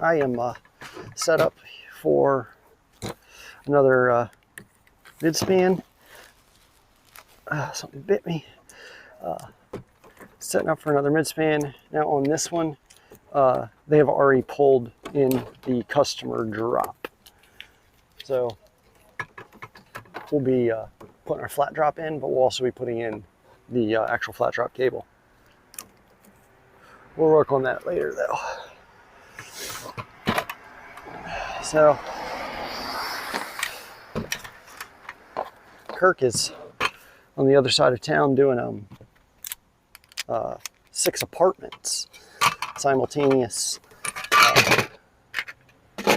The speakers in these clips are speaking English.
I am set up for another midspan. Something bit me. Setting up for another midspan. Now on this one, they have already pulled in the customer drop. So we'll be putting our flat drop in, but we'll also be putting in the actual flat drop cable. We'll work on that later though. So Kirk is on the other side of town doing 6 apartments simultaneous,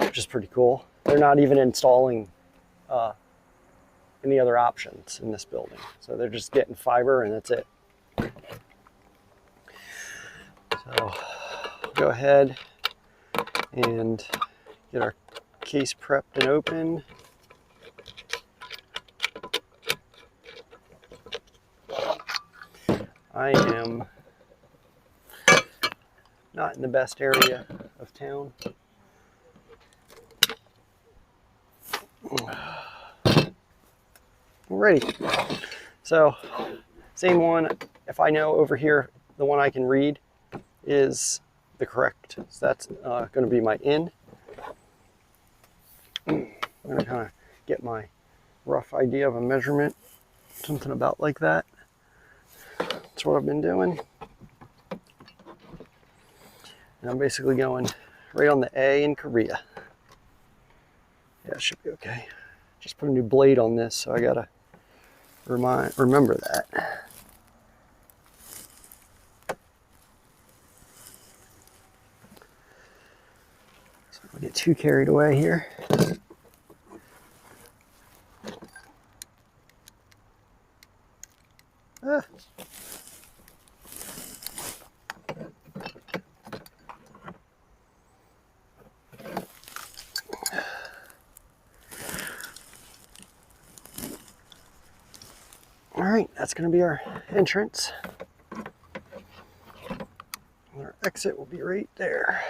which is pretty cool. They're not even installing any other options in this building, so they're just getting fiber and that's it. So go ahead and get our case prepped and open. I am not in the best area of town. Alrighty, so same one. If I know over here the one I can read is the correct, so that's going to be my in. I'm going to kind of get my rough idea of a measurement, something about like that. That's what I've been doing. And I'm basically going right on the A in Korea. Yeah, it should be okay. Just put a new blade on this, so I gotta remember that. So I don't get too carried away here. Ah. All right, that's going to be our entrance. Our exit will be right there.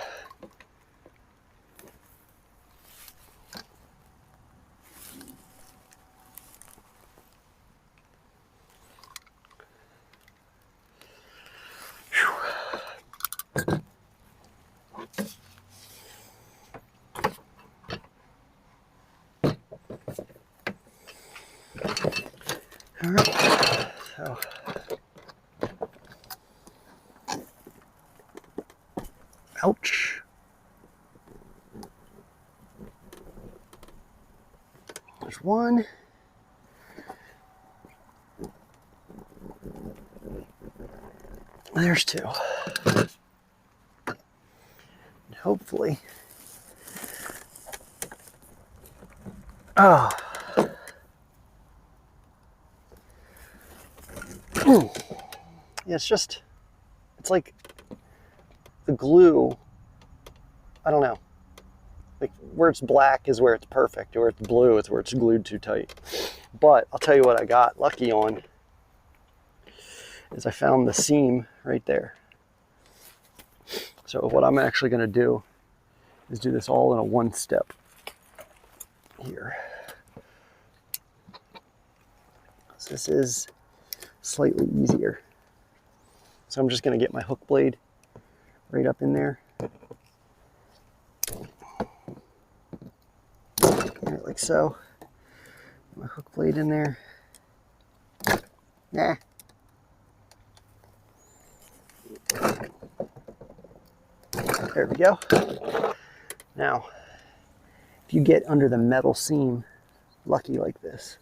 All right, so ouch. There's one. There's 2. And hopefully, oh. Yeah, it's like the glue, I don't know. Like where it's black is where it's perfect, where it's blue is where it's glued too tight. But I'll tell you what I got lucky on is I found the seam right there. So what I'm actually going to do is do this all in a one step here. So this is slightly easier. So I'm just going to get my hook blade right up in there. Right, like so. My hook blade in there. Nah. There we go. Now, if you get under the metal seam, lucky like this.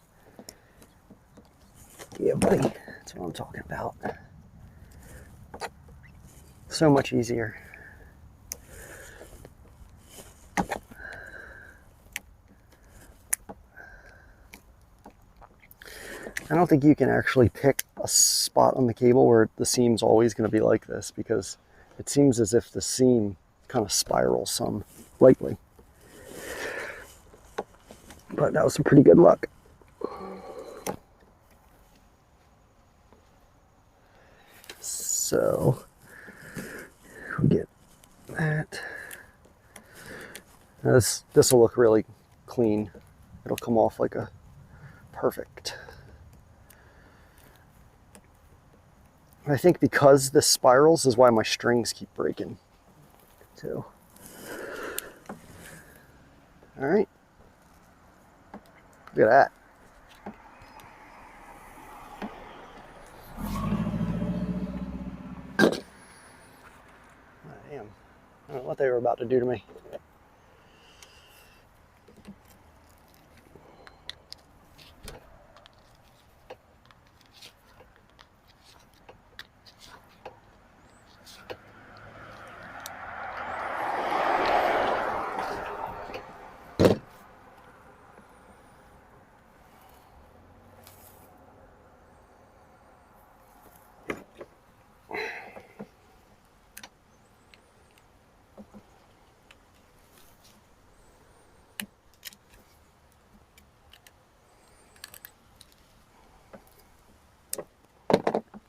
Yeah, buddy, that's what I'm talking about. So much easier. I don't think you can actually pick a spot on the cable where the seam's always going to be like this, because it seems as if the seam kind of spirals some lightly. But that was some pretty good luck. So we'll get that. This will look really clean. It'll come off like a perfect. I think because this spirals is why my strings keep breaking too. All right. Look at that. Oh, damn. I don't know what they were about to do to me.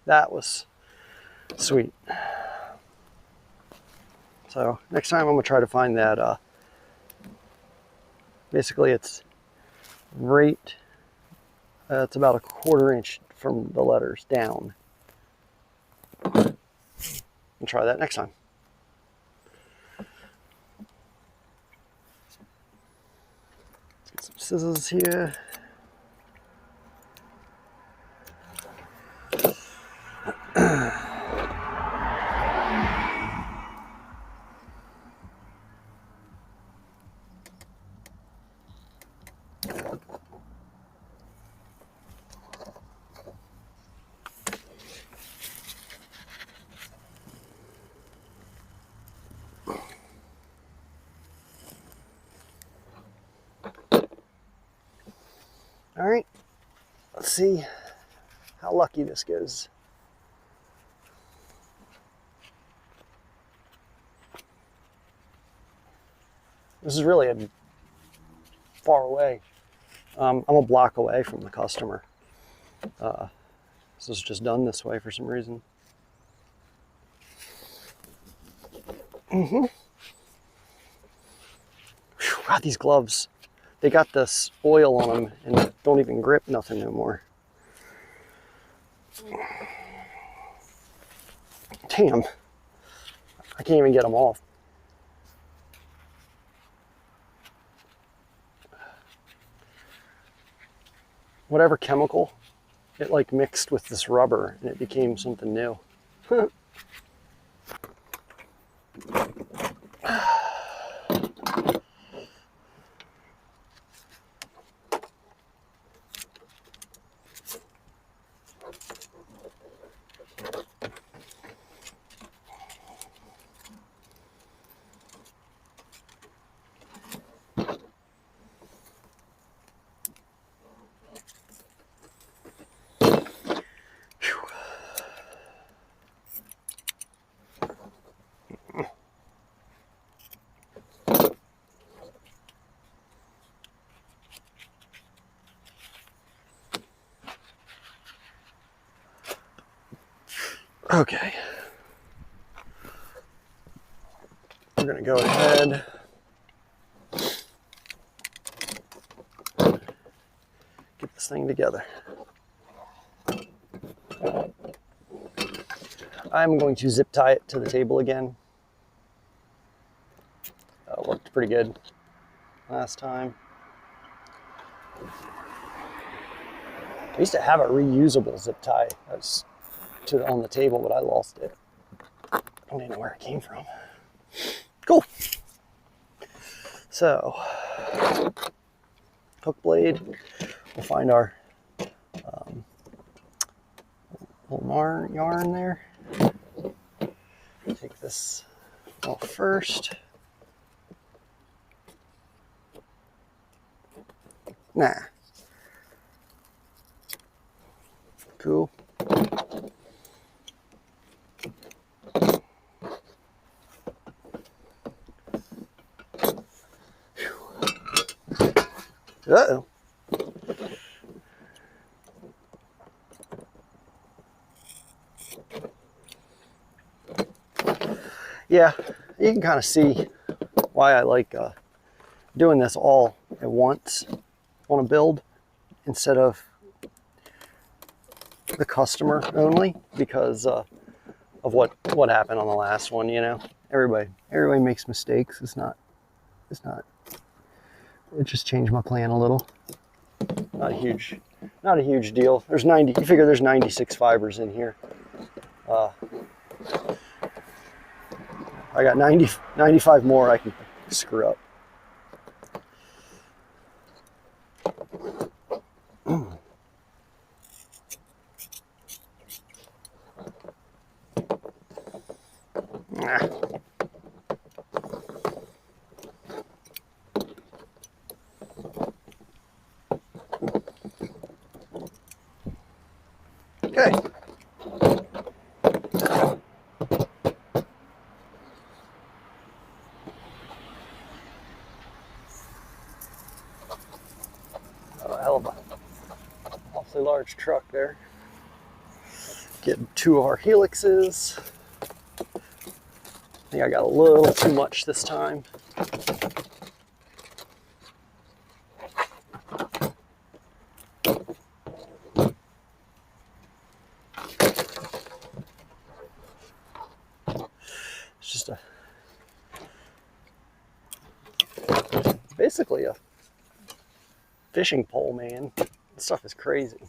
That was sweet. So next time I'm gonna try to find that, basically it's right, it's about a 1/4 inch from the letters down. And try that next time. Let's get some scissors here. All right, let's see how lucky this goes. This is really far away. I'm a block away from the customer. This is just done this way for some reason. Whew, God, these gloves. They got this oil on them and don't even grip nothing no more. Damn. I can't even get them off. Whatever chemical, it like mixed with this rubber and it became something new. Okay. We're going to go ahead. Get this thing together. I'm going to zip tie it to the table again. Worked pretty good last time. I used to have a reusable zip tie that was on the table, but I lost it. I don't even know where it came from. Cool. So, hook blade. We'll find our little yarn there. Take this off first. Nah. Cool. Uh-oh. Yeah, you can kind of see why I like doing this all at once on a build instead of the customer only because of what happened on the last one. You know, everybody makes mistakes. It's not. It just changed my plan a little. Not a huge deal. There's 90. You figure there's 96 fibers in here. I got 95 more I can screw up. Okay. Oh, hell of a awfully large truck there. Getting 2 of our helixes. I think I got a little too much this time. It's just basically a fishing pole, man. This stuff is crazy.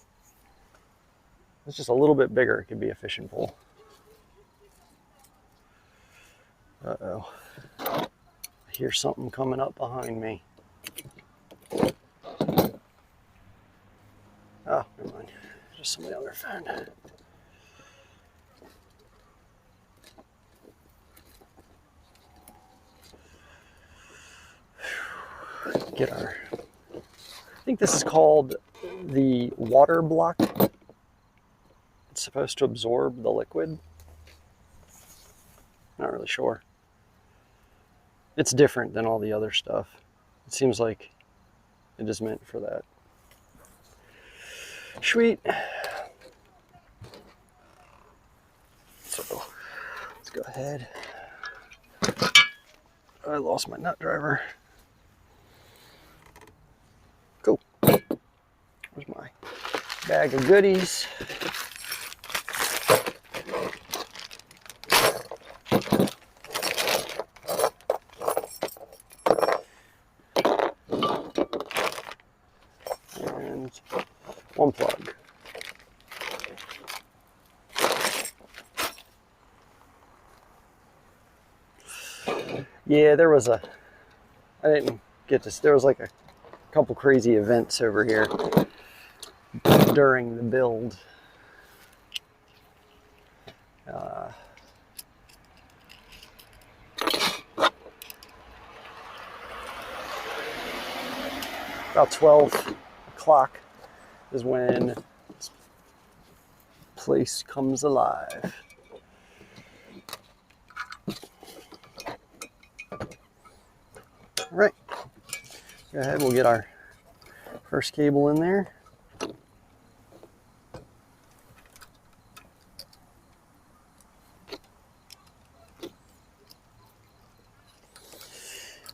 It's just a little bit bigger. It could be a fishing pole. Uh-oh. I hear something coming up behind me. Oh, never mind. Just somebody on their phone. Get our... I think this is called the water block. It's supposed to absorb the liquid. Not really sure. It's different than all the other stuff. It seems like it is meant for that. Sweet. So let's go ahead. I lost my nut driver. Cool. Where's my bag of goodies? And one plug. Yeah, there was I didn't get this. There was like a couple crazy events over here during the build. About 12 o'clock is when this place comes alive. All right, go ahead, we'll get our first cable in there.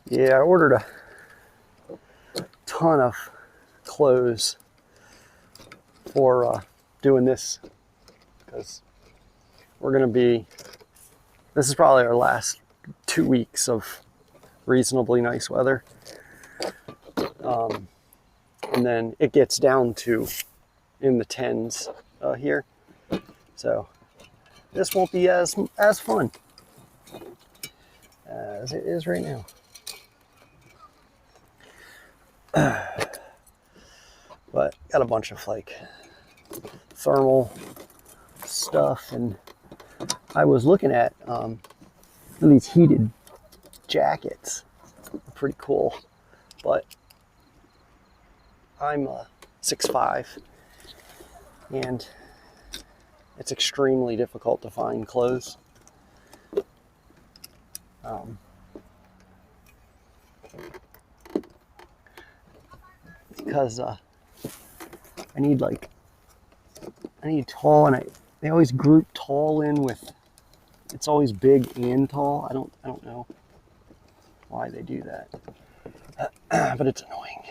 Yeah, I ordered a ton of clothes for doing this because we're going to be, this is probably our last 2 weeks of reasonably nice weather. And then it gets down to in the 10s here. So this won't be as fun as it is right now. But got a bunch of like thermal stuff, and I was looking at these heated jackets. They're pretty cool, but I'm 6'5", and it's extremely difficult to find clothes. Because I need tall, and they always group tall in with, it's always big and tall. I don't know why they do that. But it's annoying.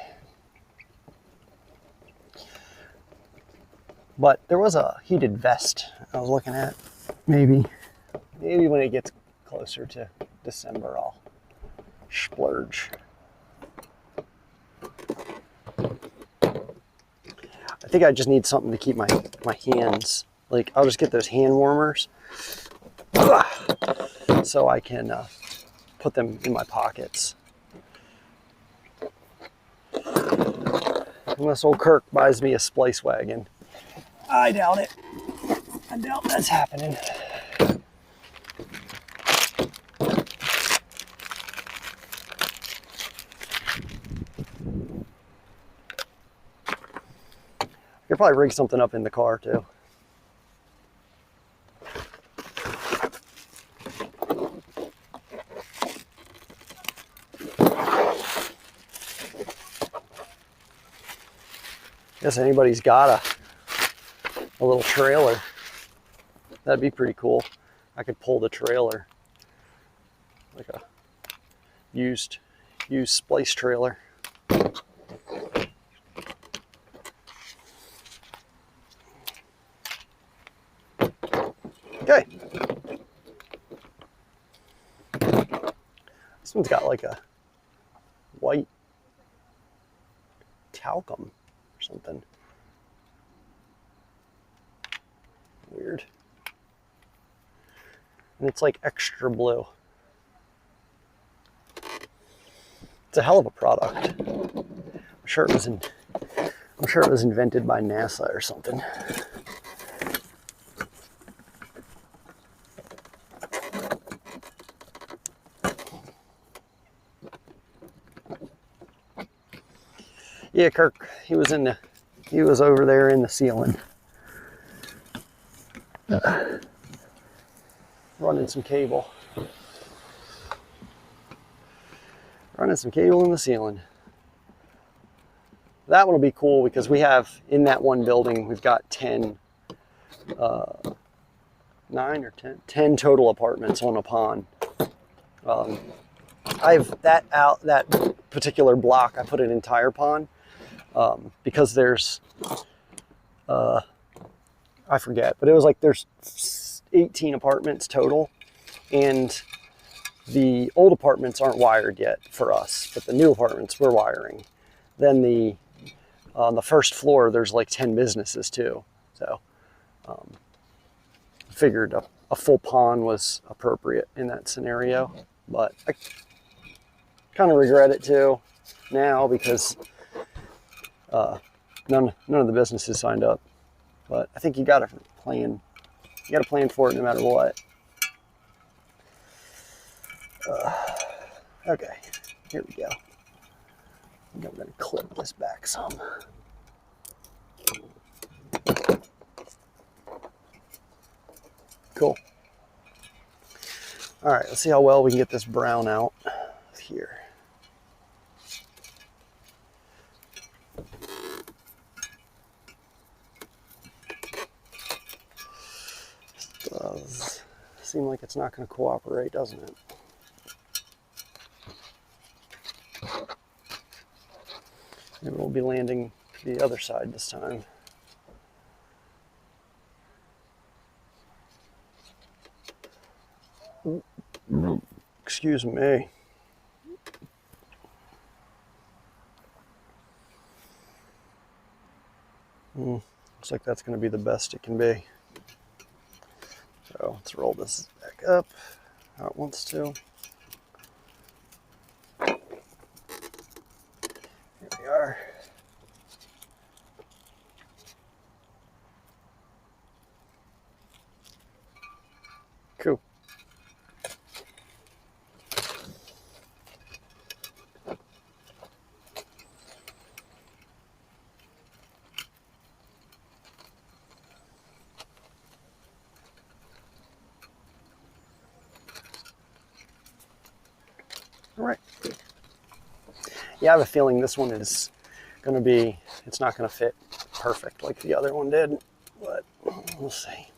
But there was a heated vest I was looking at. Maybe when it gets closer to December, I'll splurge. I think I just need something to keep my hands, like I'll just get those hand warmers so I can put them in my pockets. Unless old Kirk buys me a splice wagon. I doubt it. I doubt that's happening. I could probably rig something up in the car too. Guess anybody's got a little trailer. That'd be pretty cool. I could pull the trailer like a used splice trailer. Okay. This one's got like a white talcum or something. Weird. And it's like extra blue. It's a hell of a product. I'm sure it was invented by NASA or something. Yeah, Kirk, he was over there in the ceiling. Running some cable. Running some cable in the ceiling. That one will be cool because we have, in that one building, we've got 10 total apartments on a pond. I've that particular block, I put an entire pond because there's I forget, but it was like there's 18 apartments total, and the old apartments aren't wired yet for us, but the new apartments we're wiring. Then on the first floor there's like 10 businesses too, so figured a full pond was appropriate in that scenario. But I kind of regret it too now because none of the businesses signed up. But I think you got to plan for it no matter what. Okay, here we go. I think I'm going to clip this back some. Cool. All right, let's see how well we can get this brown out here. Does seem like it's not going to cooperate, doesn't it? Maybe we'll be landing the other side this time. Excuse me. Looks like that's going to be the best it can be. So let's roll this back up how it wants to. Here we are. Cool. All right. Yeah, I have a feeling this one is going to be, it's not going to fit perfect like the other one did, but we'll see.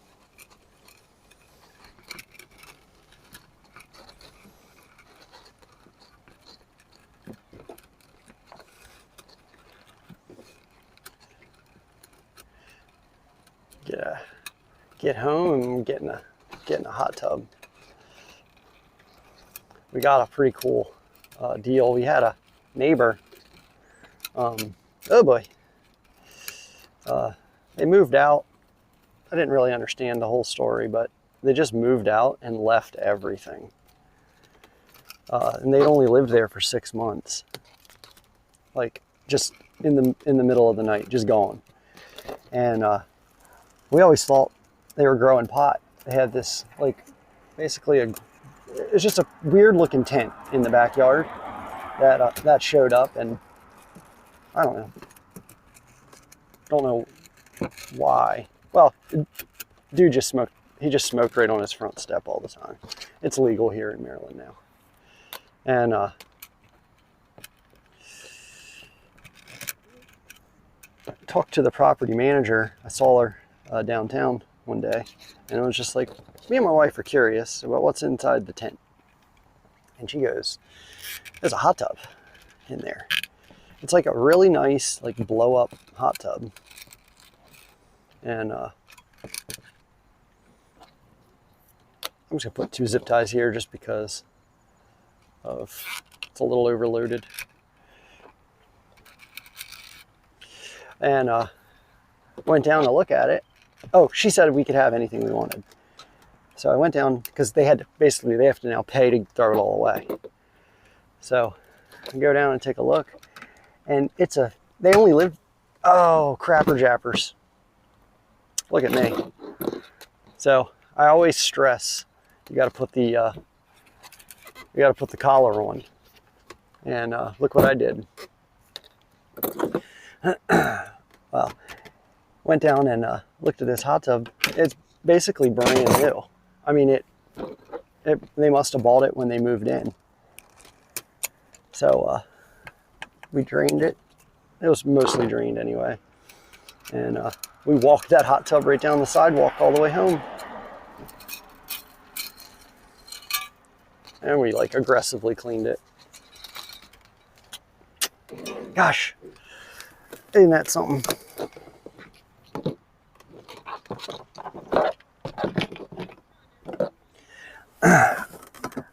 get home and get in a hot tub. We got a pretty cool deal. We had a neighbor. Oh boy. They moved out. I didn't really understand the whole story, but they just moved out and left everything. And they'd only lived there for 6 months. Like, just in the middle of the night, just gone. And we always thought they were growing pot. They had this, like, basically it's just a weird looking tent in the backyard that showed up, and I don't know why. Well, dude just smoked. He just smoked right on his front step all the time. It's legal here in Maryland now. And talked to the property manager. I saw her downtown one day, and it was just like, me and my wife are curious about what's inside the tent. And she goes, there's a hot tub in there. It's like a really nice, like, blow up hot tub. And I'm just gonna put 2 zip ties here just because it's a little overloaded. And went down to look at it. Oh, she said we could have anything we wanted. So I went down, because they have to now pay to throw it all away. So I go down and take a look, and they only live, oh, crapper jappers. Look at me. So I always stress, you got to put the collar on. And look what I did. Well, went down and looked at this hot tub. It's basically brand new. I mean, they must have bought it when they moved in. So we drained it. It was mostly drained anyway. And we walked that hot tub right down the sidewalk all the way home. And we, like, aggressively cleaned it. Gosh, ain't that something?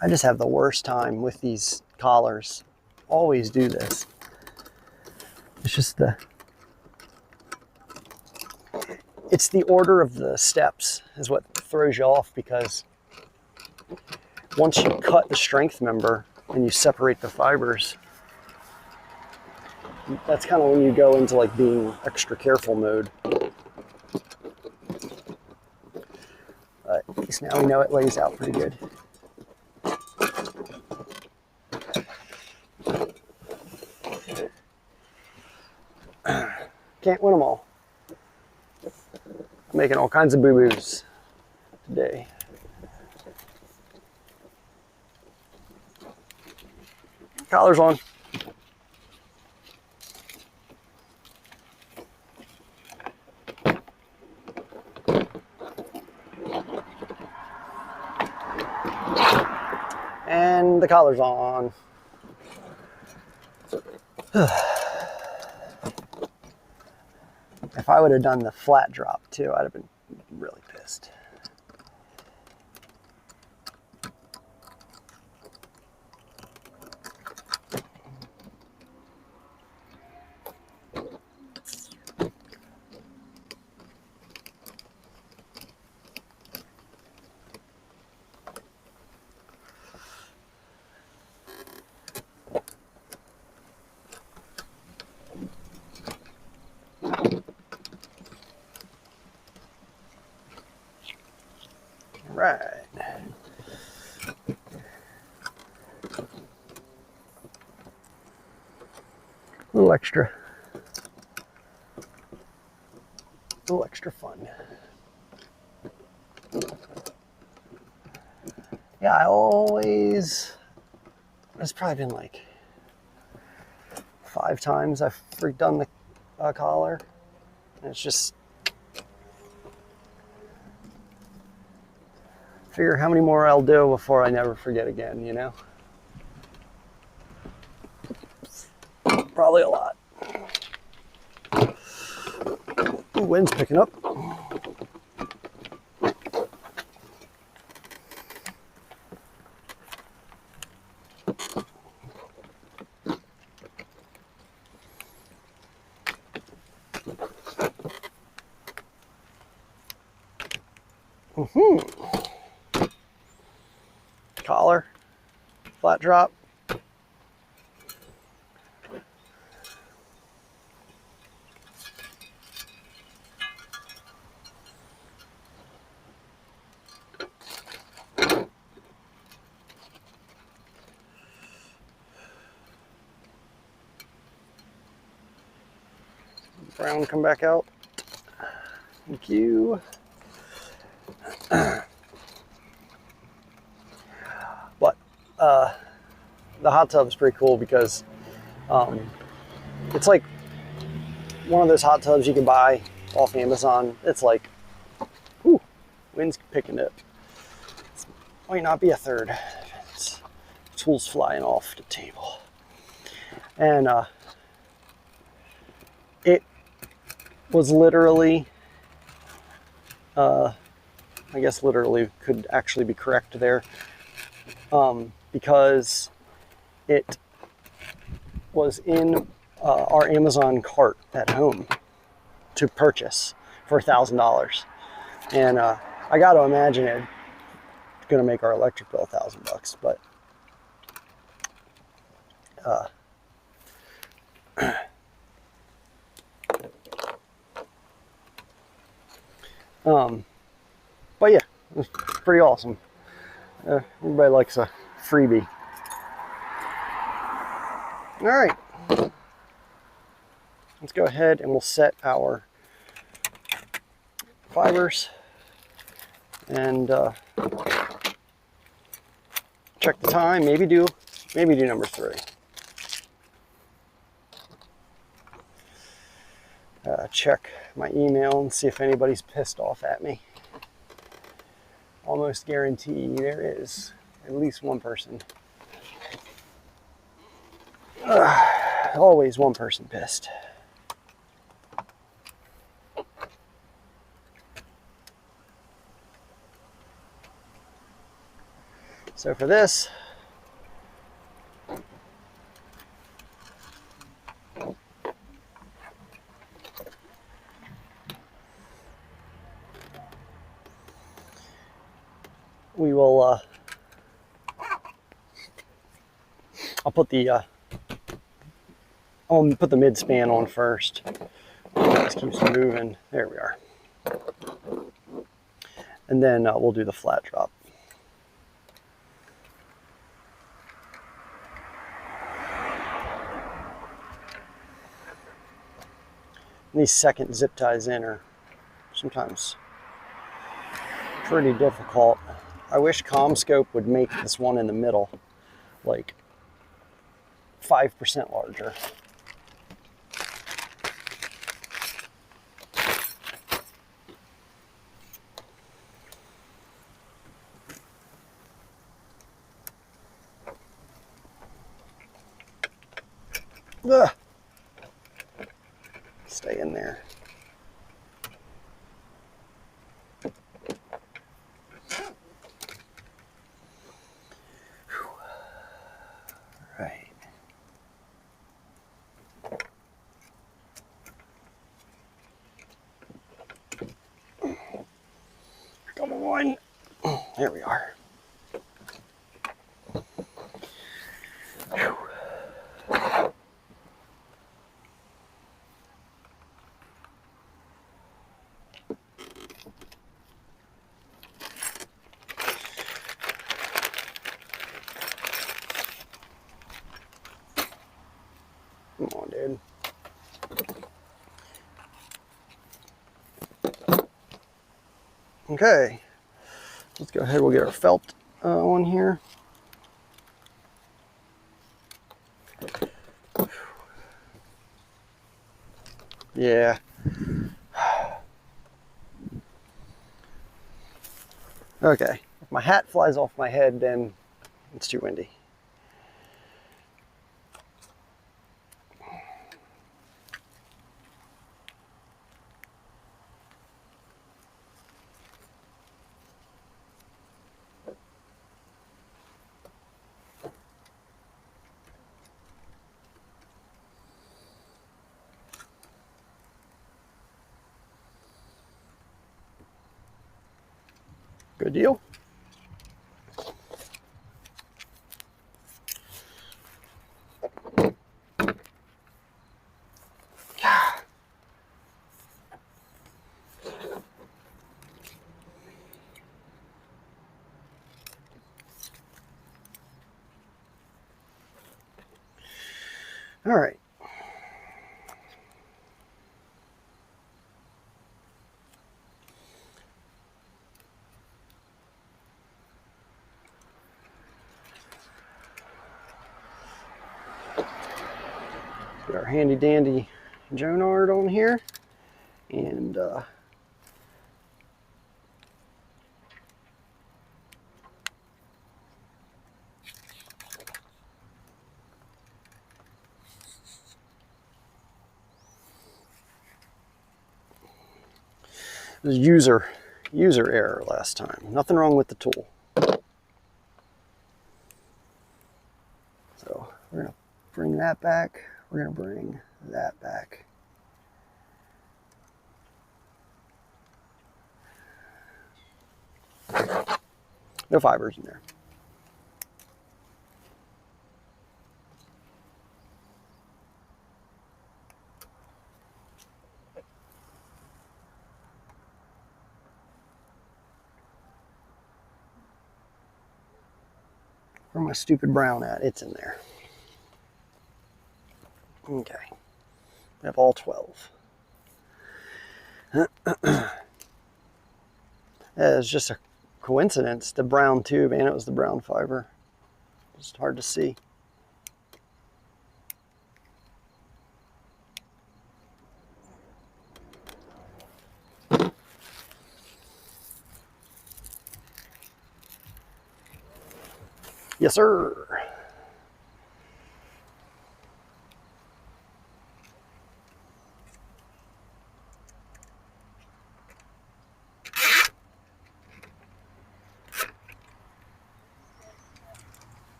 I just have the worst time with these collars. Always do this. It's just it's the order of the steps is what throws you off, because once you cut the strength member and you separate the fibers, that's kind of when you go into, like, being extra careful mode. But at least now we know it lays out pretty good. Can't win them all. I'm making all kinds of boo-boos today. Collar's on. And the collar's on. If I would have done the flat drop too, I'd have been really pissed. Right. A little extra fun. Yeah, it's probably been like 5 times I've redone the collar. And it's just, figure how many more I'll do before I never forget again, you know? Probably a lot. Ooh, wind's picking up. Collar, flat drop. Brown come back out. Thank you. But the hot tub is pretty cool because it's like one of those hot tubs you can buy off Amazon. It's like, whew, wind's picking it. It might not be a third. It's tools flying off the table. And it was literally, I guess literally could actually be correct there, because it was in our Amazon cart at home to purchase for $1,000. And I got to imagine it's going to make our electric bill $1,000, but but yeah, it was pretty awesome. Everybody likes a freebie. All right, let's go ahead and we'll set our fibers and check the time. Maybe do number 3. Check my email and see if anybody's pissed off at me. Almost guarantee there is at least one person. Always one person pissed. So for this, we will, I'll put the, I'll put the Midspan on first. This keeps moving. There we are. And then we'll do the flat drop. And these second zip ties in are sometimes pretty difficult. I wish Commscope would make this one in the middle like 5% larger. Ugh. Stay in there. Right. Come on. There we are. Come on, dude. Okay, let's go ahead. We'll get our felt on here. Yeah. Okay, if my hat flies off my head, then it's too windy. Good deal. All right. Get our handy dandy Jonard on here, and it was user error last time. Nothing wrong with the tool. So we're gonna bring that back. We're gonna bring that back. No fibers in there. Where's my stupid brown at? It's in there. Okay. We have all 12. It's just a coincidence. The brown tube, and it was the brown fiber. It's hard to see. Yes, sir.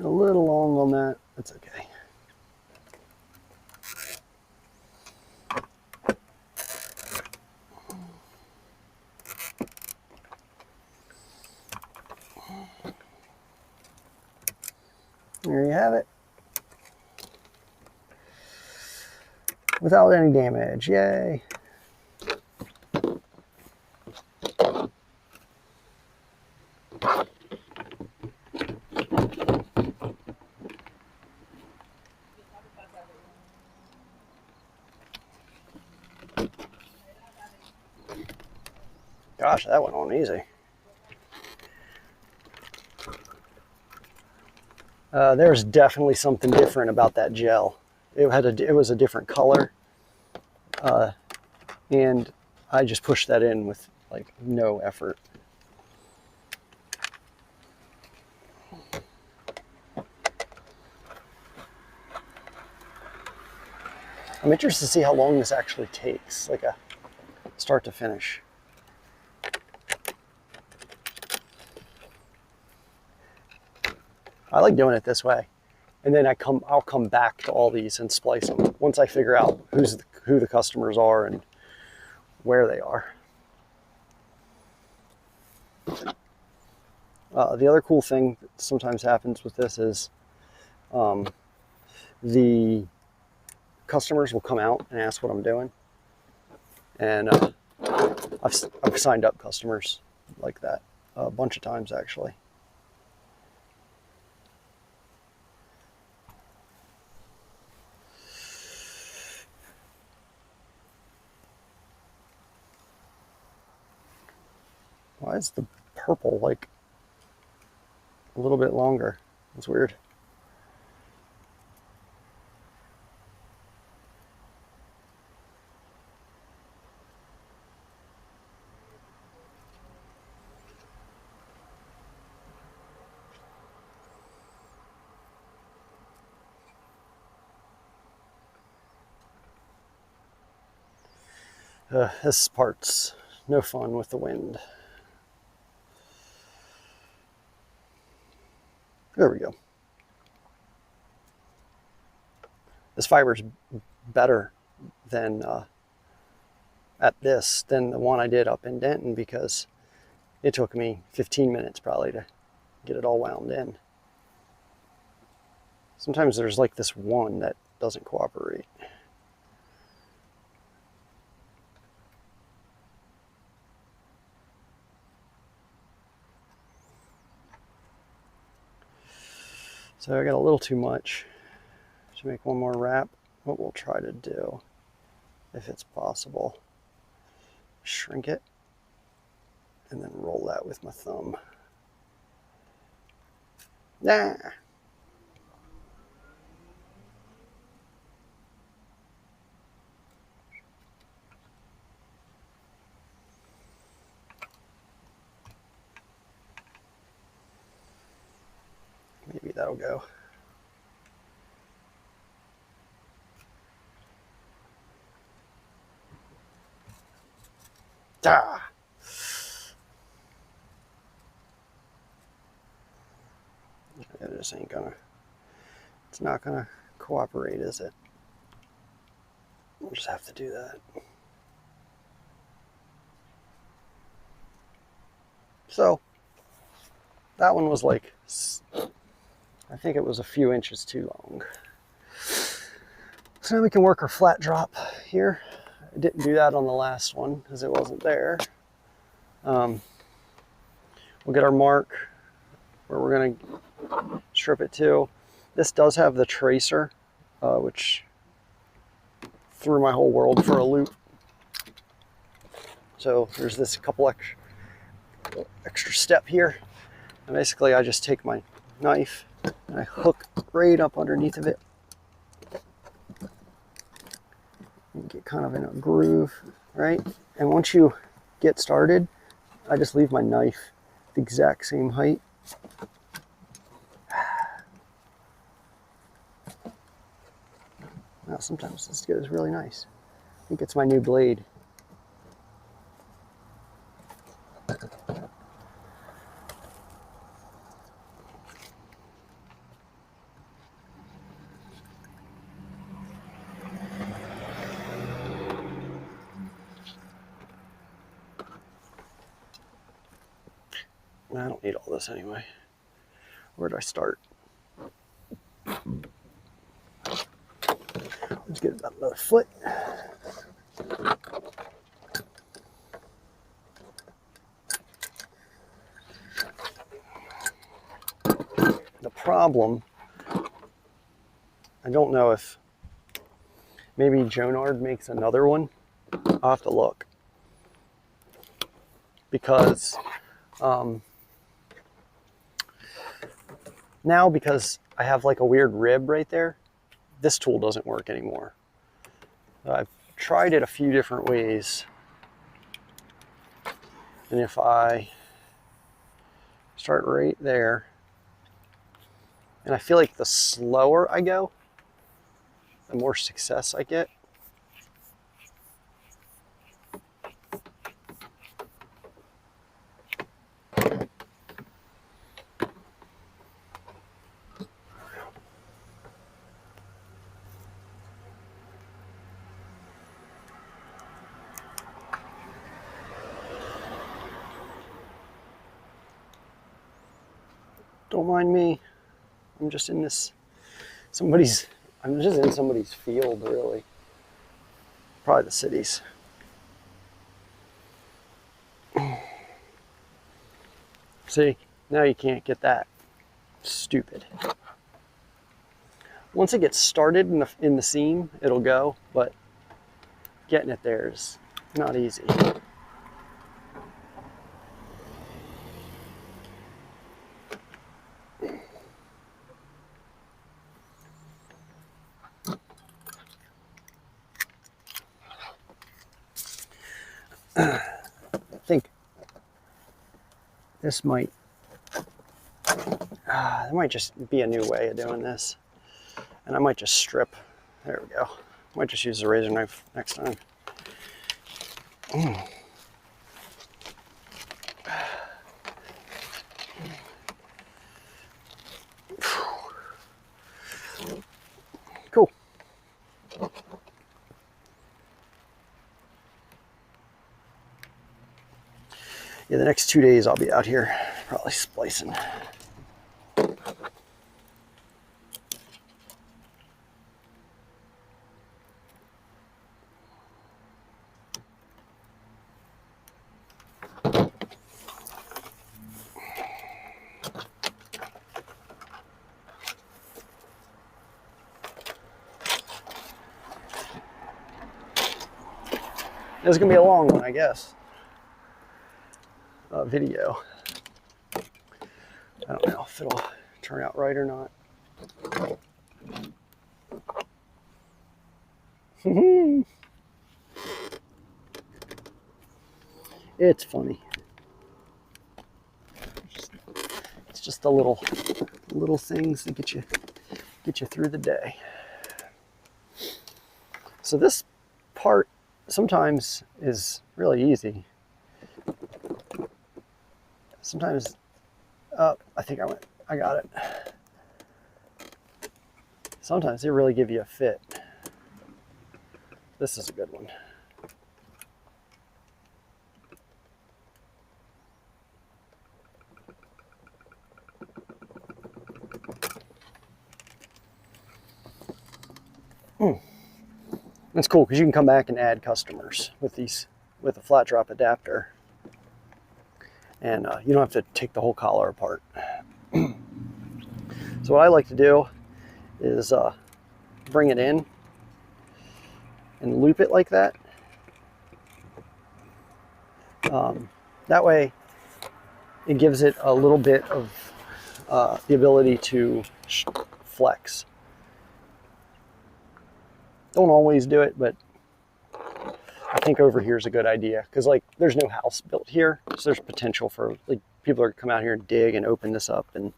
A little long on that. That's okay. There you have it. Without any damage. Yay. Gosh, that went on easy. There's definitely something different about that gel. It was a different color, and I just pushed that in with like no effort. I'm interested to see how long this actually takes, like a start to finish. I like doing it this way, and then I'll come back to all these and splice them once I figure out who the customers are and where they are. The other cool thing that sometimes happens with this is the customers will come out and ask what I'm doing, and I've signed up customers like that a bunch of times actually. Why is the purple like a little bit longer? That's weird. This part's no fun with the wind. There we go. This fiber's better than at this than the one I did up in Denton, because it took me 15 minutes probably to get it all wound in. Sometimes there's like this one that doesn't cooperate. So I got a little too much to make one more wrap. What we'll try to do, if it's possible, shrink it and then roll that with my thumb. Nah. Maybe that'll go. Ah. It just ain't gonna, it's not gonna cooperate, is it? We'll just have to do that. So that one was like, I think it was a few inches too long. So now we can work our flat drop here. I didn't do that on the last one because it wasn't there. We'll get our mark where we're going to strip it to. This does have the tracer, which threw my whole world for a loop. So there's this couple extra step here. And basically I just take my knife and I hook right up underneath of it. And get kind of in a groove, right? And once you get started, I just leave my knife the exact same height. Now sometimes this goes really nice. I think it's my new blade. I don't need all this anyway. Where do I start? Let's get about another foot. The problem, I don't know if maybe Jonard makes another one. I'll have to look. Because now, because I have like a weird rib right there, this tool doesn't work anymore. I've tried it a few different ways. And if I start right there, and I feel like the slower I go, the more success I get. Don't mind me. I'm just in this I'm just in somebody's field, really. Probably the city's. See, now you can't get that. Stupid. Once it gets started in the seam, it'll go, but getting it there is not easy. I think this might, there might just be a new way of doing this. And I might just strip. There we go. Might just use a razor knife next time. Cool. Yeah, the next 2 days I'll be out here probably splicing. This is gonna be a long one, I guess. Video. I don't know if it'll turn out right or not. It's funny. It's just the little things that get you through the day. So this part sometimes is really easy. Sometimes, I think I got it. Sometimes they really give you a fit. This is a good one. That's cool because you can come back and add customers with a flat drop adapter, and you don't have to take the whole collar apart. So what I like to do is bring it in and loop it like that. That way it gives it a little bit of the ability to flex. Don't always do it, but I think over here is a good idea because like there's no house built here, so there's potential for like people are come out here and dig and open this up. And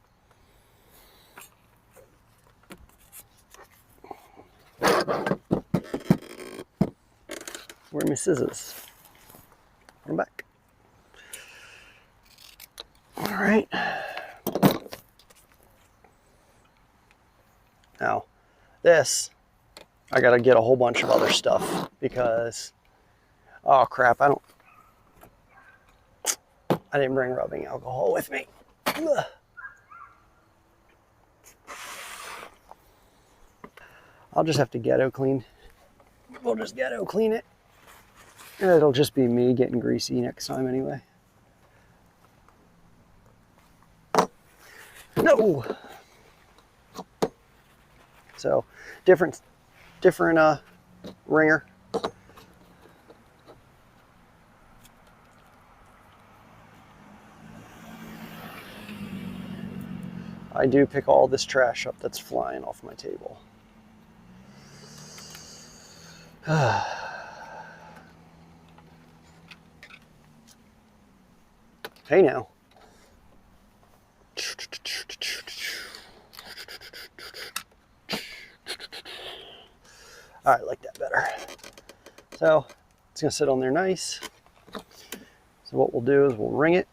where are my scissors? I'm back. All right. Now this, I gotta get a whole bunch of other stuff because, oh crap, I didn't bring rubbing alcohol with me. Ugh. I'll just have to ghetto clean. We'll just ghetto clean it. And it'll just be me getting greasy next time anyway. No. So different ringer. I do pick all this trash up that's flying off my table. Hey now. All right, I like that better. So it's gonna sit on there nice. So what we'll do is we'll ring it.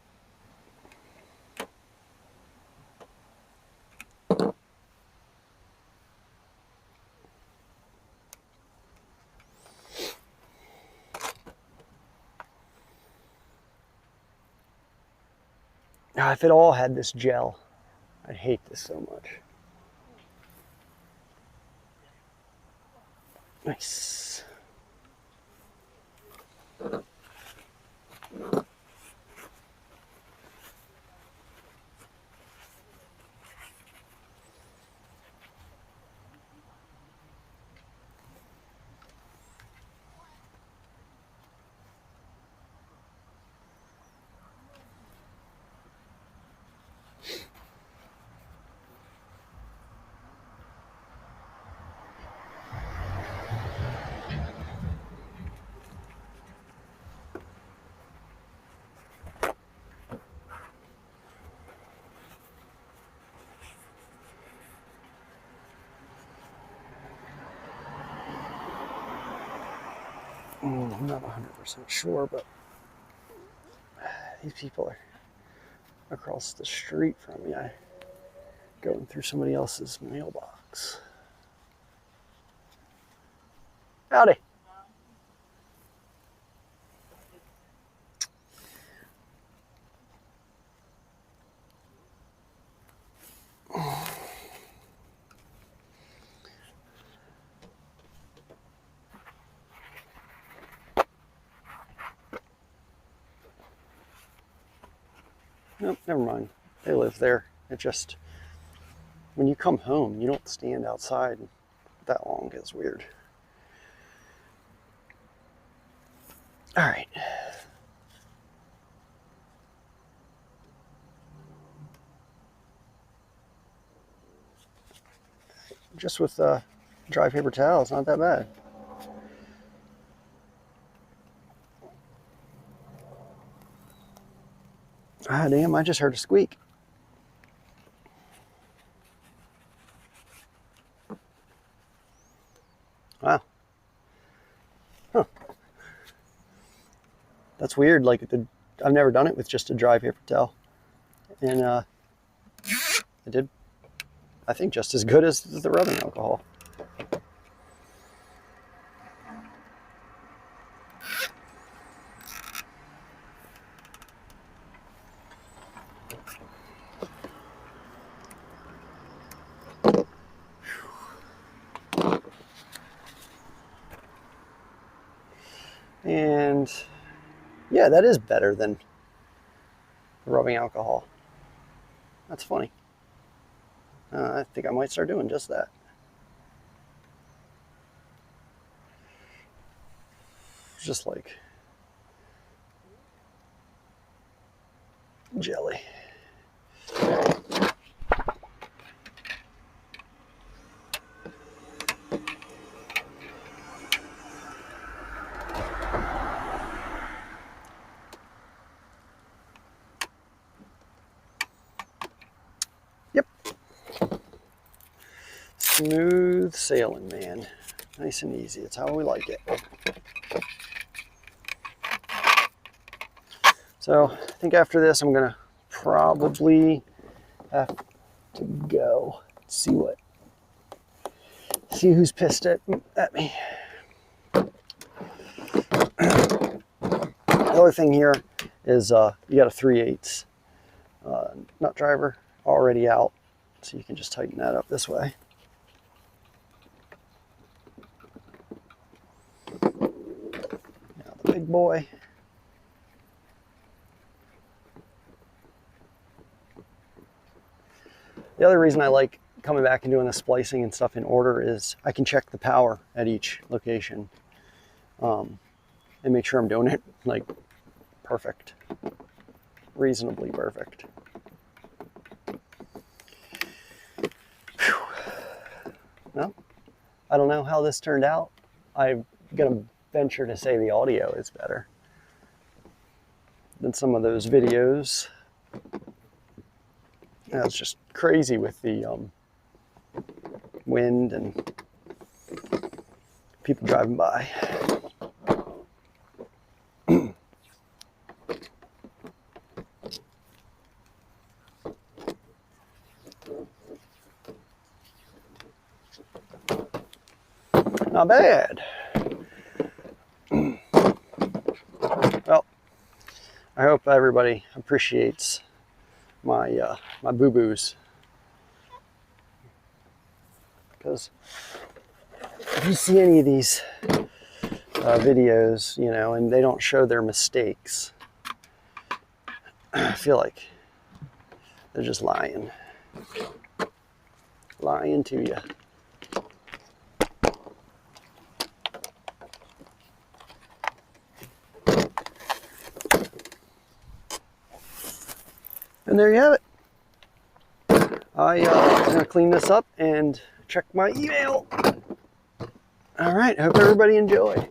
Now, if it all had this gel, I'd hate this so much. Nice. I'm not 100% sure, but these people are across the street from me. I'm going through somebody else's mailbox. Howdy. Nope, never mind. They live there. It just, when you come home, you don't stand outside that long. It's weird. All right. Just with dry paper towel, it's not that bad. Ah, damn, I just heard a squeak. Wow. Huh. That's weird. Like, I've never done it with just a dry paper towel. And it did, I think, just as good as the rubbing alcohol. And yeah, that is better than the rubbing alcohol. That's funny. I think I might start doing just that. Just like jelly. Smooth sailing, man. Nice and easy. It's how we like it. So I think after this, I'm gonna probably have to go see who's pissed at me. The other thing here is you got a 3/8 nut driver already out, so you can just tighten that up this way. Now the big boy. The other reason I like coming back and doing the splicing and stuff in order is I can check the power at each location and make sure I'm doing it like perfect, reasonably perfect. Whew. Well, I don't know how this turned out. I'm gonna venture to say the audio is better than some of those videos. Yeah, it's just crazy with the wind and people driving by. Not bad. Well, I hope everybody appreciates my my boo-boos, because if you see any of these videos, you know, and they don't show their mistakes, I feel like they're just lying to you. And there you have it. I'm going to clean this up and check my email. All right, hope everybody enjoyed.